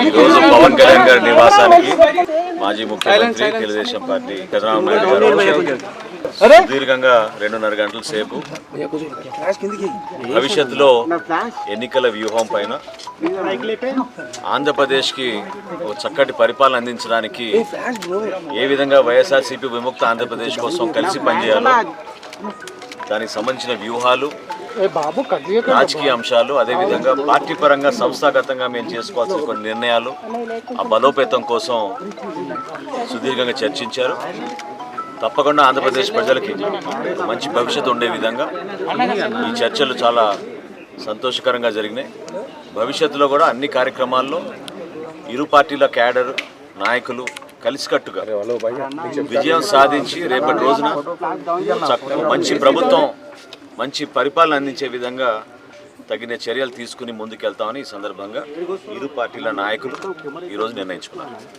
ఈరోజు పవన్ కళ్యాణ్ గారి నివాసానికి మాజీ ముఖ్యమంత్రి తెలుగుదేశం పార్టీ చంద్రబాబు నాయుడు గారు సుదీర్ఘంగా 2.5 గంటల సేపు భవిష్యత్తులో ఎన్నికల వ్యూహం పైన ఆంధ్రప్రదేశ్కి ఒక చక్కటి పరిపాలన అందించడానికి ఏ విధంగా వైఎస్ఆర్సీపీ విముక్త ఆంధ్రప్రదేశ్ కోసం కలిసి పనిచేయాలో దానికి సంబంధించిన వ్యూహాలు, రాజకీయ అంశాలు, అదేవిధంగా పార్టీ పరంగా సంస్థాగతంగా మేము చేసుకోవాల్సిన కొన్ని నిర్ణయాలు, ఆ బలోపేతం కోసం సుదీర్ఘంగా చర్చించారు. తప్పకుండా ఆంధ్రప్రదేశ్ ప్రజలకి మంచి భవిష్యత్తు ఉండే విధంగా ఈ చర్చలు చాలా సంతోషకరంగా జరిగినాయి. భవిష్యత్తులో కూడా అన్ని కార్యక్రమాల్లో ఇరు పార్టీల క్యాడర్ నాయకులు కలిసికట్టుగా విజయం సాధించి రేపటి రోజున మంచి ప్రభుత్వం, మంచి పరిపాలన అందించే విధంగా తగిన చర్యలు తీసుకుని ముందుకెళ్తామని ఈ సందర్భంగా ఇరు పార్టీల నాయకులు ఈరోజు నిర్ణయించుకున్నారు.